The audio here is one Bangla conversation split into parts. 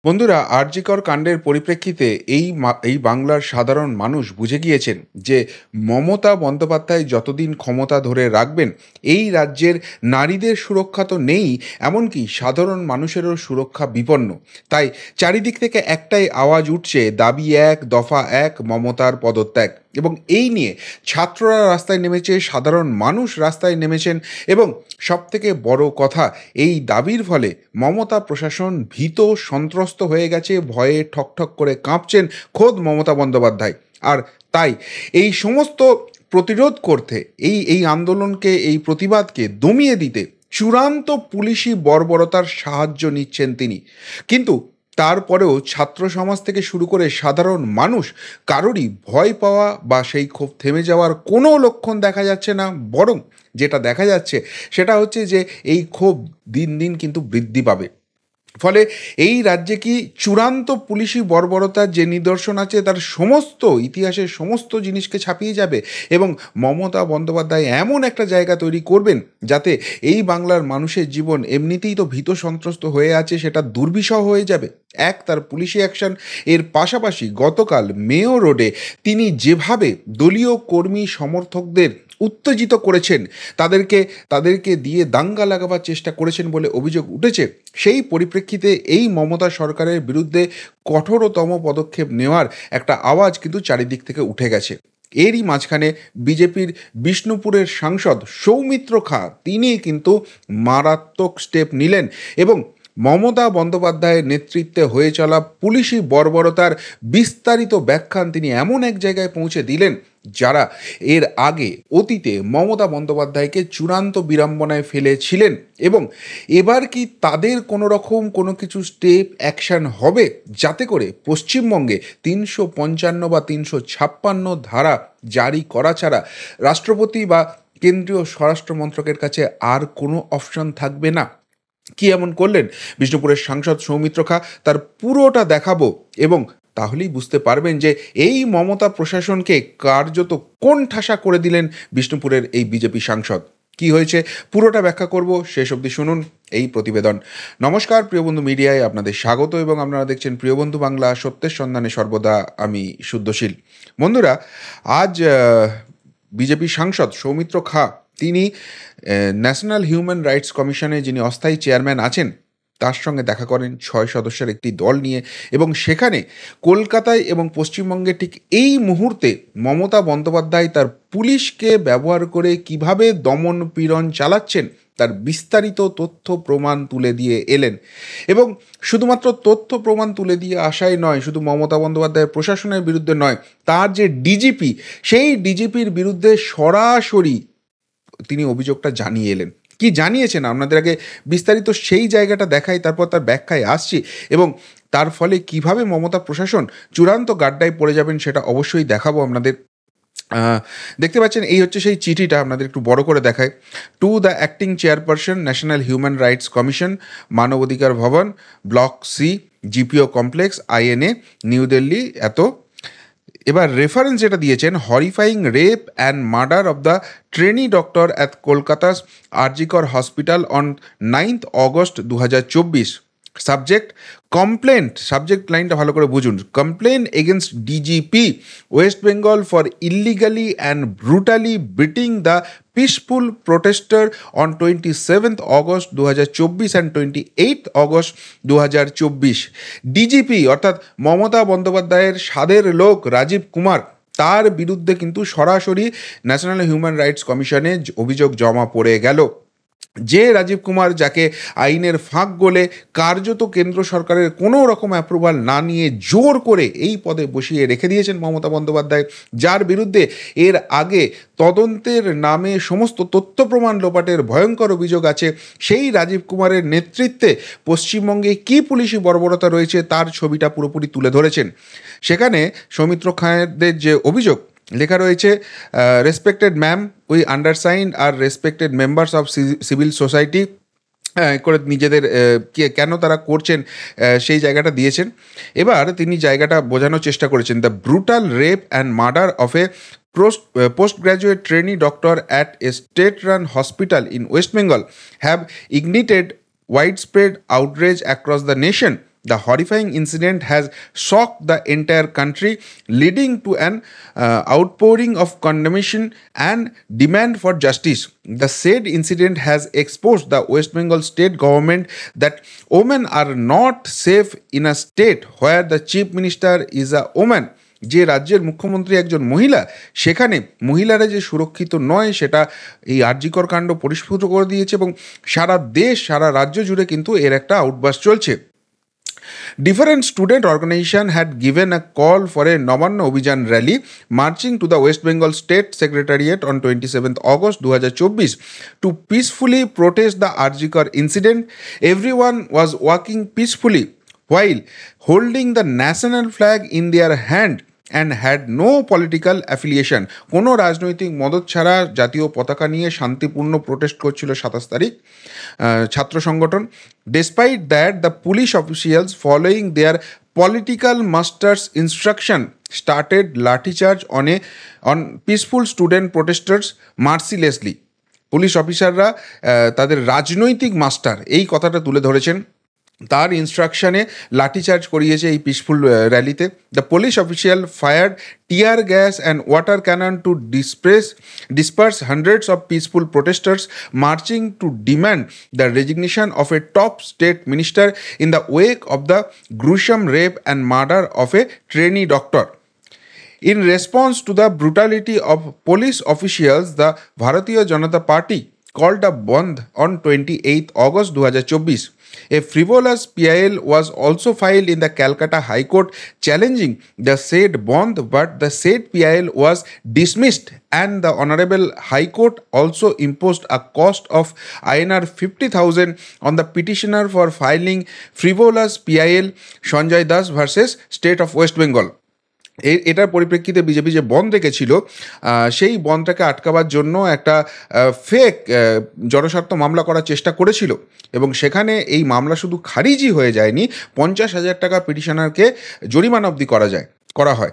বন্ধুরা, আরজিকর কাণ্ডের পরিপ্রেক্ষিতে এই বাংলার সাধারণ মানুষ বুঝে গিয়েছেন যে মমতা বন্দ্যোপাধ্যায় যতদিন ক্ষমতা ধরে রাখবেন, এই রাজ্যের নারীদের সুরক্ষা তো নেই, এমনকি সাধারণ মানুষেরও সুরক্ষা বিপন্ন। তাই চারিদিক থেকে একটাই আওয়াজ উঠছে, দাবি এক, দফা এক, মমতার পদত্যাগ। এবং এই নিয়ে ছাত্ররা রাস্তায় নেমেছে, সাধারণ মানুষ রাস্তায় নেমেছেন। এবং সবথেকে বড় কথা, এই দাবির ফলে মমতা প্রশাসন ভীত সন্ত্রস্ত হয়ে গেছে, ভয়ে ঠকঠক করে কাঁপছেন খোদ মমতা বন্দ্যোপাধ্যায়। আর তাই এই সমস্ত প্রতিরোধ করতে, এই আন্দোলনকে, এই প্রতিবাদকে দমিয়ে দিতে চূড়ান্ত পুলিশি বর্বরতার সাহায্য নিচ্ছেন তিনি। কিন্তু তারপরেও ছাত্র সমাজ থেকে শুরু করে সাধারণ মানুষ কারোরই ভয় পাওয়া বা সেই ক্ষোভ থেমে যাওয়ার কোনো লক্ষণ দেখা যাচ্ছে না। বরং যেটা দেখা যাচ্ছে সেটা হচ্ছে যে এই ক্ষোভ দিন দিন কিন্তু বৃদ্ধি পাবে। ফলে এই রাজ্যে কি চূড়ান্ত পুলিশি বর্বরতার যে নিদর্শন আছে তার সমস্ত ইতিহাসের সমস্ত জিনিসকে ছাপিয়ে যাবে। এবং মমতা বন্দ্যোপাধ্যায় এমন একটা জায়গা তৈরি করবেন যাতে এই বাংলার মানুষের জীবন এমনিতেই তো ভীত সন্ত্রস্ত হয়ে আছে, সেটা দুর্বিষহ হয়ে যাবে। এক, তার পুলিশি অ্যাকশন। এর পাশাপাশি গতকাল মেয়ো রোডে তিনি যেভাবে দলীয় কর্মী সমর্থকদের উত্তেজিত করেছেন, তাদেরকে দিয়ে দাঙ্গা লাগাবার চেষ্টা করেছেন বলে অভিযোগ উঠেছে, সেই পরিপ্রেক্ষিতে এই মমতা সরকারের বিরুদ্ধে কঠোরতম পদক্ষেপ নেওয়ার একটা আওয়াজ কিন্তু চারিদিক থেকে উঠে গেছে। এরই মাঝখানে বিজেপির বিষ্ণুপুরের সাংসদ সৌমিত্র খাঁ তিনি কিন্তু মারাত্মক স্টেপ নিলেন এবং মমতা বন্দ্যোপাধ্যায়ের নেতৃত্বে হয়ে চলা পুলিশি বর্বরতার বিস্তারিত ব্যাখ্যান তিনি এমন এক জায়গায় পৌঁছে দিলেন, যারা এর আগে অতীতে মমতা বন্দ্যোপাধ্যায়কে চূড়ান্ত বিড়ম্বনায় ফেলেছিলেন। এবং এবার কি তাদের কোনো রকম কোনো কিছু স্টেপ অ্যাকশন হবে, যাতে করে পশ্চিমবঙ্গে 355 বা 356 ধারা জারি করা ছাড়া রাষ্ট্রপতি বা কেন্দ্রীয় স্বরাষ্ট্র মন্ত্রকের কাছে আর কোনো অপশন থাকবে না। কি এমন করলেন বিষ্ণুপুরের সাংসদ সৌমিত্র খাঁ, তার পুরোটা দেখাবো। এবং তাহলেই বুঝতে পারবেন যে এই মমতা প্রশাসনকে কার্যত কোন ঠাসা করে দিলেন বিষ্ণুপুরের এই বিজেপি সাংসদ। কি হয়েছে পুরোটা ব্যাখ্যা করব, শেষ অবধি শুনুন এই প্রতিবেদন। নমস্কার, প্রিয়বন্ধু মিডিয়ায় আপনাদের স্বাগত এবং আপনারা দেখছেন প্রিয়বন্ধু বাংলা, সত্যের সন্ধানে সর্বদা আমি শুদ্ধশীল। বন্ধুরা, আজ বিজেপি সাংসদ সৌমিত্র খাঁ তিনি ন্যাশনাল হিউম্যান রাইটস কমিশনে যিনি অস্থায়ী চেয়ারম্যান আছেন তার সঙ্গে দেখা করেন 6 সদস্যের একটি দল নিয়ে। এবং সেখানে কলকাতায় এবং পশ্চিমবঙ্গে ঠিক এই মুহূর্তে মমতা বন্দ্যোপাধ্যায় তার পুলিশকে ব্যবহার করে কিভাবে দমন পীড়ন চালাচ্ছেন তার বিস্তারিত তথ্য প্রমাণ তুলে দিয়ে এলেন। এবং শুধুমাত্র তথ্য প্রমাণ তুলে দিয়ে আসাই নয়, শুধু মমতা বন্দ্যোপাধ্যায়ের প্রশাসনের বিরুদ্ধে নয়, তার যে ডিজিপি, সেই ডিজিপির বিরুদ্ধে সরাসরি তিনি অভিযোগটা জানিয়ে এলেন। কি জানিয়েছেন আপনাদের আগে বিস্তারিত সেই জায়গাটা দেখাই, তারপর তার ব্যাখ্যায় আসছি। এবং তার ফলে কিভাবে মমতা প্রশাসন চূড়ান্ত গাড্ডায় পড়ে যাবেন সেটা অবশ্যই দেখাবো আপনাদের। দেখতে পাচ্ছেন এই হচ্ছে সেই চিঠিটা, আপনাদের একটু বড় করে দেখায়। To the acting chairperson, National Human Rights Commission, Manavadhikar Bhawan, block C, GPO complex, INA, New Delhi. এবার রেফারেন্স যেটা দিয়েছেন, horrifying rape and murder of the trainee doctor at Kolkata's RG Kar hospital on 9th August 2024। Subject complaint, subject লাইনটা ভালো করে বুঝুন। Complain against DGP West Bengal for illegally and brutally beating the peaceful protester on 27th August 2024 and 28th August 2024। DGP অর্থাৎ মমতা বন্দ্যোপাধ্যায়ের সাধের লোক রাজীব কুমার, তার বিরুদ্ধে কিন্তু সরাসরি ন্যাশনাল হিউম্যান রাইটস কমিশনে অভিযোগ জমা পড়ে গেল। যে রাজীব কুমার, যাকে আইনের ফাঁক গলে কার্যত কেন্দ্র সরকারের কোনো রকম অ্যাপ্রুভাল না নিয়ে জোর করে এই পদে বসিয়ে রেখে দিয়েছেন মমতা বন্দ্যোপাধ্যায়, যার বিরুদ্ধে এর আগে তদন্তের নামে সমস্ত তথ্য প্রমাণ লোপাটের ভয়ঙ্কর অভিযোগ আছে, সেই রাজীব কুমারের নেতৃত্বে পশ্চিমবঙ্গে কী পুলিশি বর্বরতা রয়েছে তার ছবিটা পুরোপুরি তুলে ধরেছেন। সেখানে সৌমিত্র খাঁদের যে অভিযোগ লেখা রয়েছে, respected ma'am, we undersign are respected members of civil society করে নিজেদের কেন তারা করছেন সেই জায়গাটা দিয়েছেন। এবার তিনি জায়গাটা বোঝানোর চেষ্টা করেছেন, the brutal rape and murder of A post graduate trainee doctor at a state run hospital in West Bengal have ignited widespread outrage across the nation. The horrifying incident has shocked the entire country, leading to an outpouring of condemnation and demand for justice. The said incident has exposed the West Bengal state government that women are not safe in a state where the chief minister is a woman. যে রাজ্যের মুখ্যমন্ত্রী একজন মহিলা, সেখানে মহিলারা যে সুরক্ষিত নয় সেটা এই আরজিকর কাণ্ড পরিস্ফুট করে দিয়েছে এবং সারা দেশ, সারা রাজ্য জুড়ে কিন্তু এর একটা আউটবাস চলছে। Different student organization had given a call for a Namanna Obhijan rally marching to the West Bengal State Secretariat on 27th August 2024 to peacefully protest the Arjikar incident. Everyone was walking peacefully while holding the national flag in their hand and had no political affiliation. কোনো রাজনৈতিক মদত ছাড়া জাতীয় পতাকা নিয়ে শান্তিপূর্ণ প্রোটেস্ট করছিল 27 তারিখ ছাত্র সংগঠন। Despite that, the police officials following their political master's instruction started lathi charge on peaceful student protesters mercilessly. Police অফিসাররা তাদের রাজনৈতিক মাস্টার এই কথাটা তুলে ধরেছেন, তার ইনস্ট্রাকশনে লাঠিচার্জ করিয়েছে এই পিসফুল র্যালিতে। The police official fired tear gas and water cannon to disperse hundreds of peaceful protesters marching to demand the resignation of a top state minister in the wake of the gruesome rape and murder of a trainee doctor. In response to the brutality of police officials, the Bharatiya Janata Party called a bandh on 28th August 2024. A frivolous PIL was also filed in the Calcutta High Court challenging the said bandh, but the said PIL was dismissed and the Honorable High Court also imposed a cost of INR 50,000 on the petitioner for filing frivolous PIL Sanjay Das versus State of West Bengal. এটার পরিপ্রেক্ষিতে বিজেপি যে বন্ধ রেখেছিল সেই বন্ধটাকে আটকাবার জন্য একটা ফেক জনস্বার্থ মামলা করার চেষ্টা করেছিল এবং সেখানে এই মামলা শুধু খারিজই হয়ে যায়নি, 50,000 টাকা পিটিশনারকে জরিমানা অবধি করা হয়।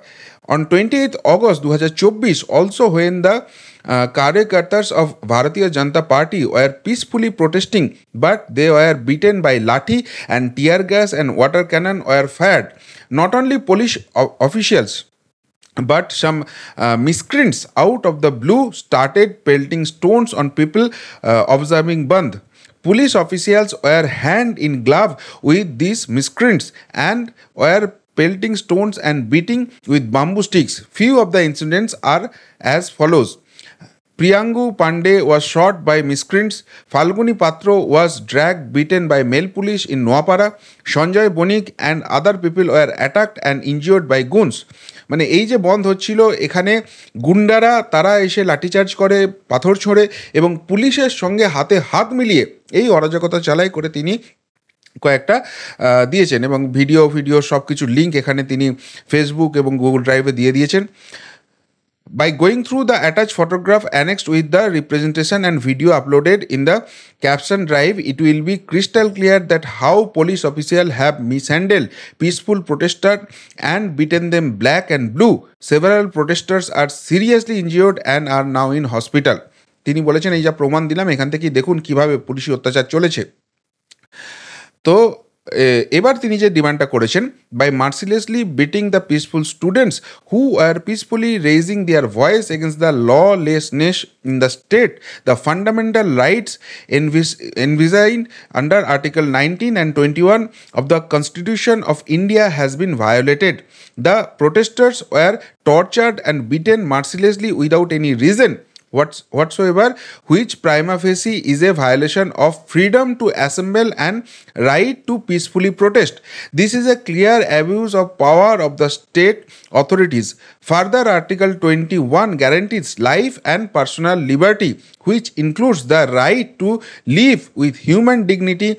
On 28th August 2024, also when the Karyakartas of Bharatiya Janata Party were peacefully protesting, but they were beaten by lathi and tear gas and water cannon were fired. Not only police officials, but some miscreants out of the blue started pelting stones on people observing bandh. Police officials were hand in glove with these miscreants and were pelting stones and beating with bamboo sticks. Few of the incidents are as follows. Priyangu Pandey was shot by miscreants. Falguni Patro was dragged beaten by male police in Noapara. Sanjay Bonik and other people were attacked and injured by goons. মানে এই যে বন্ধ হচ্ছিল, এখানে গুন্ডারা তারা এসে লাঠিচার্জ করে, পাথর ছোঁড়ে এবং পুলিশের সঙ্গে হাতে হাত মিলিয়ে এই অরাজকতা চালায় করে তিনি কয়েকটা দিয়েছেন এবং ভিডিও সব কিছু লিঙ্ক এখানে তিনি ফেসবুক এবং গুগল ড্রাইভে দিয়ে দিয়েছেন। By going through the attached photograph annexed with the representation and video uploaded in the caption drive, it will be crystal clear that how police officials have mishandled peaceful protesters and beaten them black and blue. Several protesters are seriously injured and are now in hospital. তিনি বলেছেন এই যা প্রমাণ দিলাম এখান থেকে দেখুন কিভাবে পুলিশি অত্যাচার চলেছে। তো এবার তিনি যে ডিমান্ডটা করেছেন, by mercilessly beating the peaceful students who are peacefully raising their voice against the lawlessness in the state, the fundamental rights envisaged under Article 19 and 21 of the Constitution of India has been violated. The protesters were tortured and beaten mercilessly without any reason whatsoever, which prima facie is a violation of freedom to assemble and right to peacefully protest. This is a clear abuse of power of the state authorities. Further, Article 21 guarantees life and personal liberty, which includes the right to live with human dignity,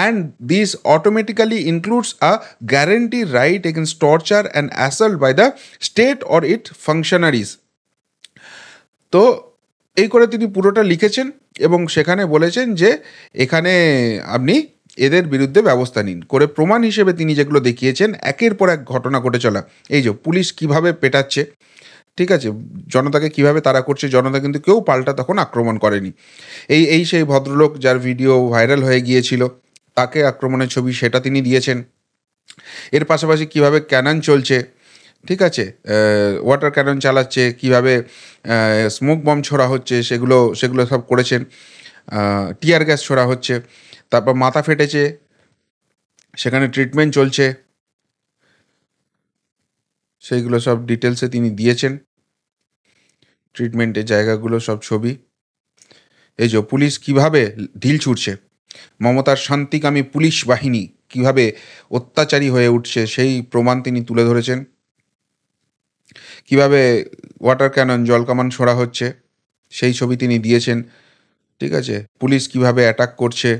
and this automatically includes a guaranteed right against torture and assault by the state or its functionaries. তো এই করে তিনি পুরোটা লিখেছেন এবং সেখানে বলেছেন যে এখানে আপনি এদের বিরুদ্ধে ব্যবস্থা নিন করে প্রমাণ হিসেবে তিনি যেগুলো দেখিয়েছেন একের পর এক ঘটনা ঘটে চলা, এই যে পুলিশ কিভাবে পেটাচ্ছে, ঠিক আছে, জনতাকে কিভাবে তাড়া করছে, জনতা কিন্তু কেউ পাল্টা তখন আক্রমণ করেনি। এই সেই ভদ্রলোক যার ভিডিও ভাইরাল হয়ে গিয়েছিল তাকে আক্রমণের ছবি সেটা তিনি দিয়েছেন। এর পাশাপাশি কিভাবে ক্যানন চলছে, ঠিক আছে, ওয়াটার ক্যানন চালাচ্ছে, কিভাবে স্মোক বম্ব ছোড়া হচ্ছে, সেগুলো সেগুলো সব করেছেন। টিয়ার গ্যাস ছোড়া হচ্ছে, তারপর মাথা ফেটেছে, সেখানে ট্রিটমেন্ট চলছে, সেইগুলো সব ডিটেলসে তিনি দিয়েছেন। ট্রিটমেন্টের জায়গাগুলো সব ছবি। এই যে পুলিশ কিভাবে ঢিল ছুটছে, মমতার শান্তিকামী পুলিশ বাহিনী কিভাবে অত্যাচারী হয়ে উঠছে সেই প্রমাণ তিনি তুলে ধরেছেন। কিভাবে ওয়াটার ক্যানন জল কামান ছোড়া হচ্ছে সেই ছবি তিনি দিয়েছেন, ঠিক আছে। পুলিশ কিভাবে অ্যাটাক করছে,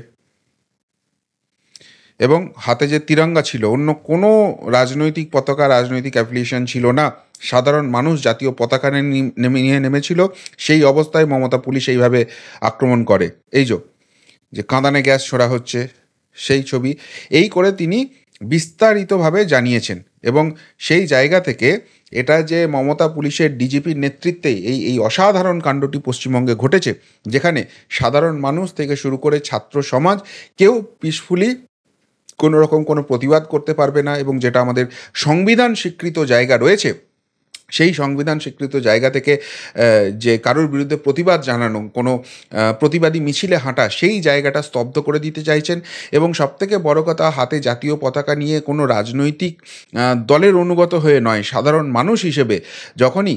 এবং হাতে যে তিরঙ্গা ছিল, অন্য কোনো রাজনৈতিক পতাকা, রাজনৈতিক অ্যাফিলিয়েশন ছিল না, সাধারণ মানুষ জাতীয় পতাকা নিয়ে নেমেছিল। সেই অবস্থায় মমতা পুলিশ এইভাবে আক্রমণ করে। এই যে কাঁদানে গ্যাস ছোড়া হচ্ছে সেই ছবি, এই করে তিনি বিস্তারিতভাবে জানিয়েছেন। এবং সেই জায়গা থেকে এটা যে মমতা পুলিশের ডিজিপির নেতৃত্বেই এই অসাধারণ কাণ্ডটি পশ্চিমবঙ্গে ঘটেছে, যেখানে সাধারণ মানুষ থেকে শুরু করে ছাত্র সমাজ কেউ পিসফুলি কোনো রকম কোনো প্রতিবাদ করতে পারবে না, এবং যেটা আমাদের সংবিধান স্বীকৃত জায়গা রয়েছে, সেই সংবিধান স্বীকৃত জায়গা থেকে যে কারোর বিরুদ্ধে প্রতিবাদ জানানো, কোনো প্রতিবাদী মিছিলে হাঁটা, সেই জায়গাটা স্তব্ধ করে দিতে চাইছেন। এবং সবথেকে বড় কথা, হাতে জাতীয় পতাকা নিয়ে কোনো রাজনৈতিক দলের অনুগত হয়ে নয়, সাধারণ মানুষ হিসেবে যখনই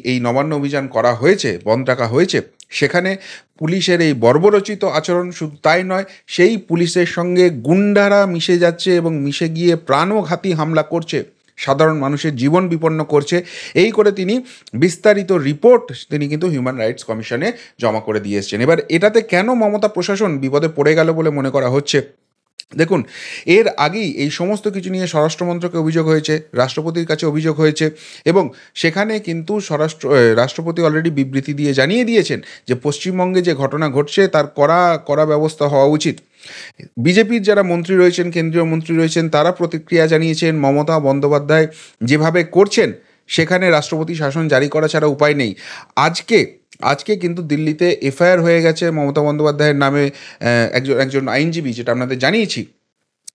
এই নবান্ন অভিযান করা হয়েছে, বন্ধ রাখা হয়েছে, সেখানে পুলিশের এই বর্বরচিত আচরণ শুধু তাই নয়, সেই পুলিশের সঙ্গে গুন্ডারা মিশে যাচ্ছে এবং মিশে গিয়ে প্রাণঘাতী হামলা করছে, সাধারণ মানুষের জীবন বিপন্ন করছে। এই করে তিনি বিস্তারিত রিপোর্ট তিনি কিন্তু হিউম্যান রাইটস কমিশনে জমা করে দিয়ে এসছেন। এবার এটাতে কেন মমতা প্রশাসন বিপদে পড়ে গেল বলে মনে করা হচ্ছে? দেখুন, এর আগেই এই সমস্ত কিছু নিয়ে স্বরাষ্ট্রমন্ত্রকে অভিযোগ হয়েছে, রাষ্ট্রপতির কাছে অভিযোগ হয়েছে, এবং সেখানে কিন্তু রাষ্ট্রপতি অলরেডি বিবৃতি দিয়ে জানিয়ে দিয়েছেন যে পশ্চিমবঙ্গে যে ঘটনা ঘটছে তার কড়া ব্যবস্থা হওয়া উচিত। বিজেপির যারা মন্ত্রী রয়েছেন, কেন্দ্রীয় মন্ত্রী রয়েছেন, তারা প্রতিক্রিয়া জানিয়েছেন। মমতা বন্দ্যোপাধ্যায় যেভাবে করছেন, সেখানে রাষ্ট্রপতি শাসন জারি করা ছাড়া উপায় নেই। আজকে কিন্তু দিল্লিতে এফআইআর হয়ে গেছে মমতা বন্দ্যোপাধ্যায়ের নামে, একজন আইনজীবী, যেটা আপনাদের জানিয়েছি।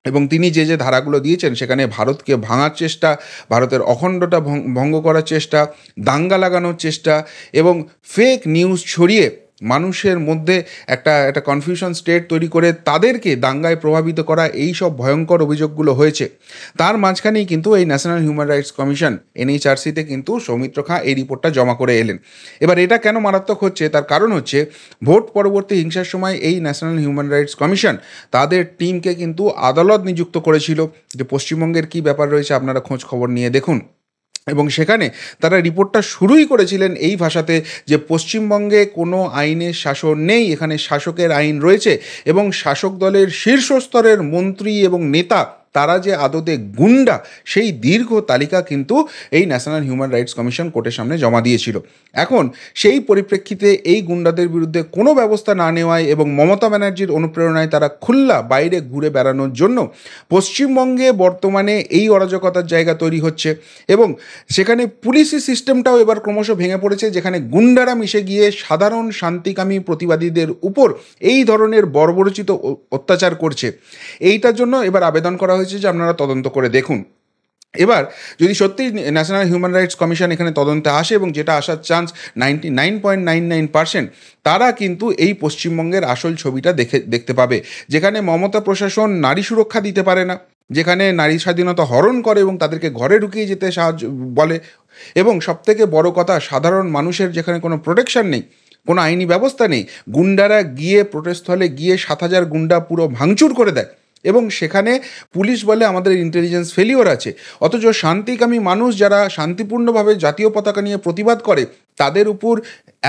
এবং তিনি যে ধারাগুলো দিয়েছেন, সেখানে ভারতকে ভাঙার চেষ্টা, ভারতের অখণ্ডতা ভঙ্গ করার চেষ্টা, দাঙ্গা লাগানোর চেষ্টা, এবং ফেক নিউজ ছড়িয়ে মানুষের মধ্যে একটা কনফিউশন স্টেট তৈরি করে তাদেরকে দাঙ্গায় প্রভাবিত করা, এই সব ভয়ঙ্কর অভিযোগগুলো হয়েছে। তার মাঝখানেই কিন্তু এই ন্যাশনাল হিউম্যান রাইটস কমিশন, এনএইচআরসিতে কিন্তু সৌমিত্র খাঁ এই রিপোর্টটা জমা করে এলেন। এবার এটা কেন মারাত্মক হচ্ছে, তার কারণ হচ্ছে ভোট পরবর্তী হিংসার সময় এই ন্যাশনাল হিউম্যান রাইটস কমিশন তাদের টিমকে কিন্তু আদালত নিযুক্ত করেছিল যে পশ্চিমবঙ্গের কী ব্যাপার রয়েছে, আপনারা খোঁজ খবর নিয়ে দেখুন। এবং সেখানে তারা রিপোর্টটা শুরুই করেছিলেন এই ভাষাতে যে পশ্চিমবঙ্গে কোনো আইনের শাসন নেই, এখানে শাসকের আইন রয়েছে, এবং শাসক দলের শীর্ষস্তরের মন্ত্রী এবং নেতা তারা যে আদতে গুন্ডা, সেই দীর্ঘ তালিকা কিন্তু এই ন্যাশনাল হিউম্যান রাইটস কমিশন কোর্টের সামনে জমা দিয়েছিল। এখন সেই পরিপ্রেক্ষিতে এই গুন্ডাদের বিরুদ্ধে কোনো ব্যবস্থা না নেওয়ায় এবং মমতা ব্যানার্জির অনুপ্রেরণায় তারা খুল্লা বাইরে ঘুরে বেড়ানোর জন্য পশ্চিমবঙ্গে বর্তমানে এই অরাজকতার জায়গা তৈরি হচ্ছে। এবং সেখানে পুলিশি সিস্টেমটাও এবার ক্রমশ ভেঙে পড়েছে, যেখানে গুন্ডারা মিশে গিয়ে সাধারণ শান্তিকামী প্রতিবাদীদের উপর এই ধরনের বর্বরচিত অত্যাচার করছে। এইটার জন্য এবার আবেদন করা হয়েছে যে আপনারা তদন্ত করে দেখুন। এবার যদি সত্যি ন্যাশনাল হিউম্যান রাইটস কমিশন এখানে তদন্তে আসে, এবং যেটা আসার চান্স 99.99%, তারা কিন্তু এই পশ্চিমবঙ্গের আসল ছবিটা দেখতে পাবে, যেখানে মমতা প্রশাসন নারী সুরক্ষা দিতে পারে না, যেখানে নারী স্বাধীনতা হরণ করে এবং তাদেরকে ঘরে ঢুকিয়ে যেতে সাহায্য বলে, এবং সবথেকে বড় কথা, সাধারণ মানুষের যেখানে কোনো প্রোটেকশন নেই, কোনো আইনি ব্যবস্থা নেই, গুন্ডারা গিয়ে প্রোটেস্ট হলে গিয়ে 7,000 গুন্ডা পুরো ভাঙচুর করে দেয়, এবং সেখানে পুলিশ বলে আমাদের ইন্টেলিজেন্স ফেলিওর আছে। অথচ শান্তিকামী মানুষ যারা শান্তিপূর্ণভাবে জাতীয় পতাকা নিয়ে প্রতিবাদ করে, তাদের উপর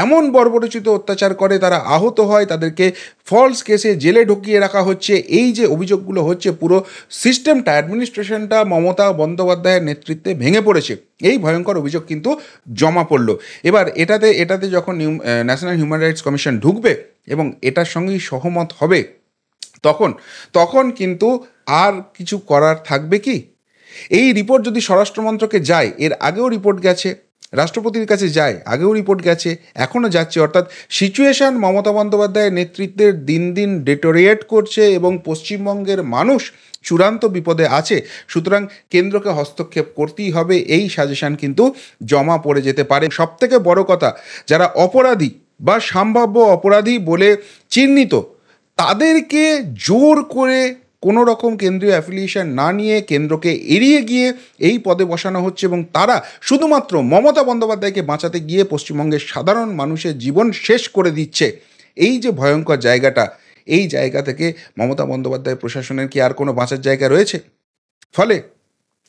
এমন বর্বরচিত অত্যাচার করে, তারা আহত হয়, তাদেরকে ফলস কেসে জেলে ঢুকিয়ে রাখা হচ্ছে। এই যে অভিযোগগুলো হচ্ছে, পুরো সিস্টেমটা, অ্যাডমিনিস্ট্রেশনটা মমতা বন্দ্যোপাধ্যায়ের নেতৃত্বে ভেঙে পড়েছে, এই ভয়ঙ্কর অভিযোগ কিন্তু জমা পড়ল। এবার এটাতে যখন ন্যাশনাল হিউম্যান রাইটস কমিশন ঢুকবে এবং এটার সঙ্গেই সহমত হবে, তখন কিন্তু আর কিছু করার থাকবে কি? এই রিপোর্ট যদি স্বরাষ্ট্রমন্ত্রকে যায়, এর আগেও রিপোর্ট গেছে, রাষ্ট্রপতির কাছে যায়, আগেও রিপোর্ট গেছে, এখনও যাচ্ছে। অর্থাৎ সিচুয়েশান মমতা বন্দ্যোপাধ্যায়ের নেতৃত্বের দিন দিন ডেটোরিয়েট করছে এবং পশ্চিমবঙ্গের মানুষ চূড়ান্ত বিপদে আছে। সুতরাং কেন্দ্রকে হস্তক্ষেপ করতেই হবে, এই সাজেশান কিন্তু জমা পড়ে যেতে পারে। সবথেকে বড় কথা, যারা অপরাধী বা সম্ভাব্য অপরাধী বলে চিহ্নিত, তাদেরকে জোর করে কোনো রকম কেন্দ্রীয় অ্যাফিলিয়েশন না নিয়ে কেন্দ্রকে এড়িয়ে গিয়ে এই পদে বসানো হচ্ছে এবং তারা শুধুমাত্র মমতা বন্দ্যোপাধ্যায়কে বাঁচাতে গিয়ে পশ্চিমবঙ্গের সাধারণ মানুষের জীবন শেষ করে দিচ্ছে। এই যে ভয়ঙ্কর জায়গাটা, এই জায়গা থেকে মমতা বন্দ্যোপাধ্যায় প্রশাসনের কি আর কোনো বাঁচার জায়গা রয়েছে? ফলে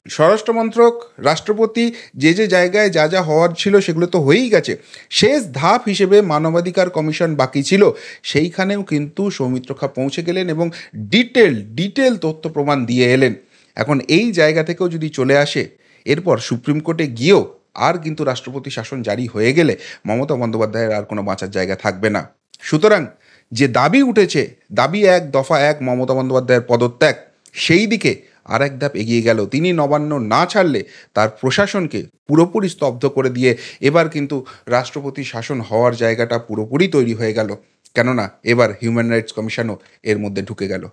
স্বরাষ্ট্রমন্ত্রক, রাষ্ট্রপতি যে যে জায়গায় যা যা হওয়ার ছিল সেগুলো তো হয়েই গেছে। শেষ ধাপ হিসেবে মানবাধিকার কমিশন বাকি ছিল, সেইখানেও কিন্তু সৌমিত্র খাঁ পৌঁছে গেলেন এবং ডিটেল তথ্য প্রমাণ দিয়ে এলেন। এখন এই জায়গা থেকেও যদি চলে আসে, এরপর সুপ্রিম কোর্টে গিয়েও আর কিন্তু রাষ্ট্রপতি শাসন জারি হয়ে গেলে মমতা বন্দ্যোপাধ্যায়ের আর কোনো বাঁচার জায়গা থাকবে না। সুতরাং যে দাবি উঠেছে, দাবি এক, দফা এক, মমতা বন্দ্যোপাধ্যায়ের পদত্যাগ, সেই দিকে আর এক ধাপ এগিয়ে গেল। তিনি নবান্ন না ছাড়লে তার প্রশাসনকে পুরোপুরি স্তব্ধ করে দিয়ে এবার কিন্তু রাষ্ট্রপতি শাসন হওয়ার জায়গাটা পুরোপুরি তৈরি হয়ে গেল। কেননা এবার হিউম্যান রাইটস কমিশনও এর মধ্যে ঢুকে গেল।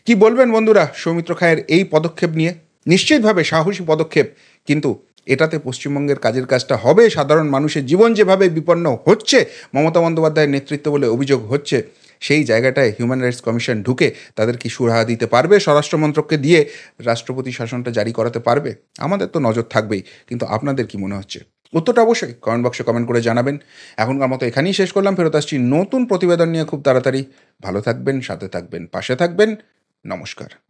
কি বলবেন বন্ধুরা সৌমিত্র খাঁয়ের এই পদক্ষেপ নিয়ে? নিশ্চিতভাবে সাহসী পদক্ষেপ, কিন্তু এটাতে পশ্চিমবঙ্গের কাজের কাজটা হবে? সাধারণ মানুষের জীবন যেভাবে বিপন্ন হচ্ছে, মমতা বন্দ্যোপাধ্যায়ের নেতৃত্ব বলে অভিযোগ হচ্ছে, সেই জায়গাটায় হিউম্যান রাইটস কমিশন ঢুকে তাদের কি সুরাহা দিতে পারবে? স্বরাষ্ট্রমন্ত্রককে দিয়ে রাষ্ট্রপতি শাসনটা জারি করাতে পারবে? আমাদের তো নজর থাকবেই, কিন্তু আপনাদের কি মনে হচ্ছে? উত্তরটা অবশ্যই কমেন্ট বক্সে কমেন্ট করে জানাবেন। এখনকার মতো এখানেই শেষ করলাম, ফেরত আসছি নতুন প্রতিবেদন নিয়ে খুব তাড়াতাড়ি। ভালো থাকবেন, সাথে থাকবেন, পাশে থাকবেন। নমস্কার।